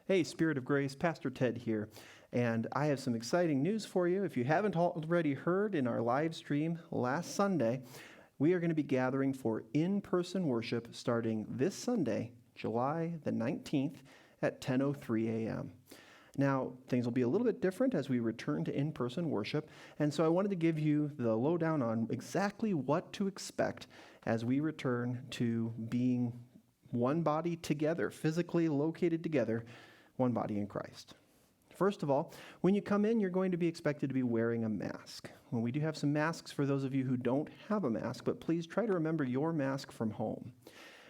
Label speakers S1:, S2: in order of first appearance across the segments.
S1: Hey, Spirit of Grace, Pastor Ted here, and I have some exciting news for you. If you haven't already heard in our live stream last Sunday, we are going to be gathering for in-person worship starting this Sunday, July the 19th at 10:03 a.m. Now, things will be a little bit different as we return to in-person worship, and so I wanted to give you the lowdown on exactly what to expect as we return to being one body together, physically located together, one body in Christ. First of all, when you come in, you're going to be expected to be wearing a mask. Well, we do have some masks for those of you who don't have a mask, but please try to remember your mask from home.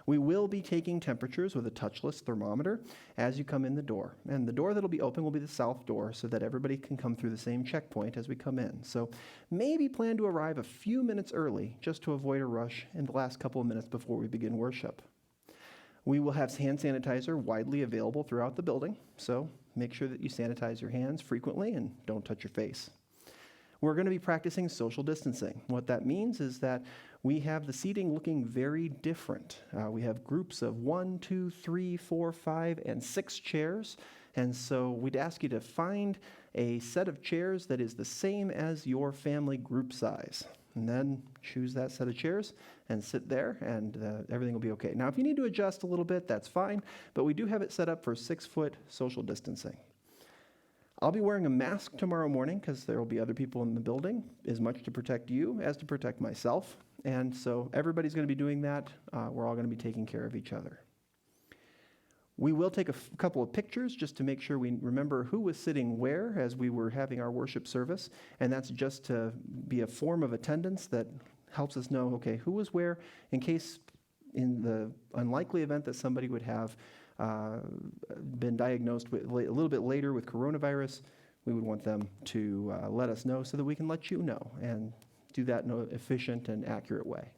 S1: We will be taking temperatures with a touchless thermometer as you come in the door. And the door that'll be open will be the south door so that everybody can come through the same checkpoint as we come in. So maybe plan to arrive a few minutes early just to avoid a rush in the last couple of minutes before we begin worship. We will have hand sanitizer widely available throughout the building, so make sure that you sanitize your hands frequently and don't touch your face. We're going to be practicing social distancing. What that means is that we have the seating looking very different. We have groups of 1, 2, 3, 4, 5, and 6 chairs, and so we'd ask you to find a set of chairs that is the same as your family group size. And then choose that set of chairs and sit there, and everything will be okay. Now, if you need to adjust a little bit, that's fine, but we do have it set up for 6-foot social distancing. I'll be wearing a mask tomorrow morning because there will be other people in the building, as much to protect you as to protect myself. And so everybody's going to be doing that. We're all going to be taking care of each other. We will take a couple of pictures just to make sure we remember who was sitting where as we were having our worship service, and that's just to be a form of attendance that helps us know, okay, who was where, in case in the unlikely event that somebody would have been diagnosed with, a little bit later with coronavirus, we would want them to let us know so that we can let you know and do that in an efficient and accurate way.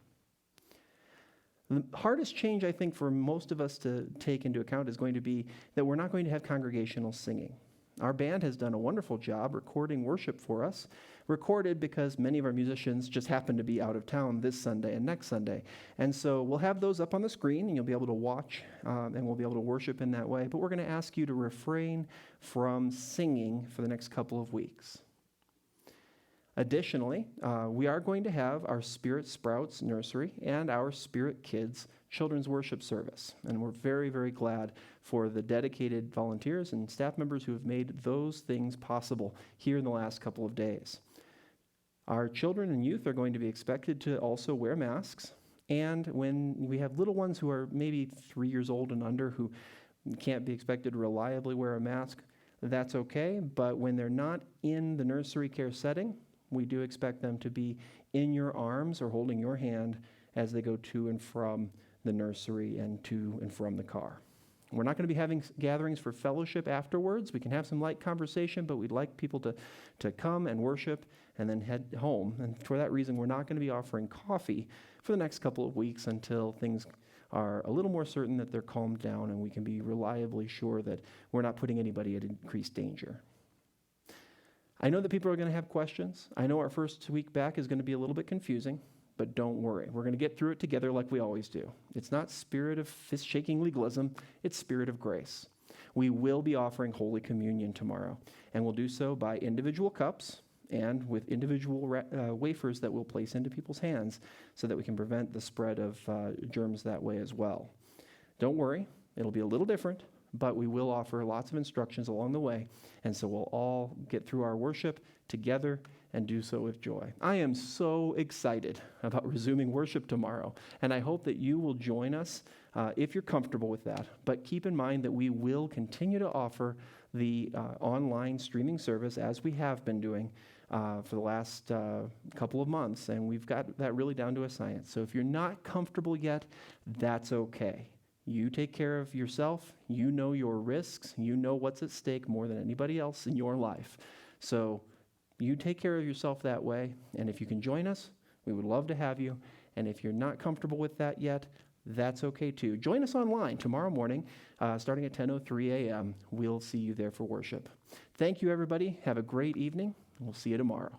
S1: The hardest change, I think, for most of us to take into account is going to be that we're not going to have congregational singing. Our band has done a wonderful job recording worship for us, recorded because many of our musicians just happen to be out of town this Sunday and next Sunday. And so we'll have those up on the screen, and you'll be able to watch, and we'll be able to worship in that way. But we're going to ask you to refrain from singing for the next couple of weeks. Additionally, we are going to have our Spirit Sprouts Nursery and our Spirit Kids Children's Worship Service. And we're very, very glad for the dedicated volunteers and staff members who have made those things possible here in the last couple of days. Our children and youth are going to be expected to also wear masks. And when we have little ones who are maybe 3 years old and under who can't be expected to reliably wear a mask, that's okay. But when they're not in the nursery care setting, we do expect them to be in your arms or holding your hand as they go to and from the nursery and to and from the car. We're not going to be having gatherings for fellowship afterwards. We can have some light conversation, but we'd like people to come and worship and then head home. And for that reason, we're not going to be offering coffee for the next couple of weeks until things are a little more certain that they're calmed down and we can be reliably sure that we're not putting anybody at increased danger. I know that people are going to have questions. I know our first week back is going to be a little bit confusing, but don't worry. We're going to get through it together like we always do. It's not spirit of fist-shaking legalism. It's spirit of grace. We will be offering Holy Communion tomorrow, and we'll do so by individual cups and with individual wafers that we'll place into people's hands so that we can prevent the spread of germs that way as well. Don't worry. It'll be a little different, but we will offer lots of instructions along the way, and so we'll all get through our worship together and do so with joy. I am so excited about resuming worship tomorrow, and I hope that you will join us if you're comfortable with that. But keep in mind that we will continue to offer the online streaming service as we have been doing for the last couple of months, and we've got that really down to a science. So if you're not comfortable yet, that's okay. You take care of yourself. You know your risks. You know what's at stake more than anybody else in your life. So you take care of yourself that way. And if you can join us, we would love to have you. And if you're not comfortable with that yet, that's okay too. Join us online tomorrow morning, starting at 10:03 a.m. We'll see you there for worship. Thank you, everybody. Have a great evening. We'll see you tomorrow.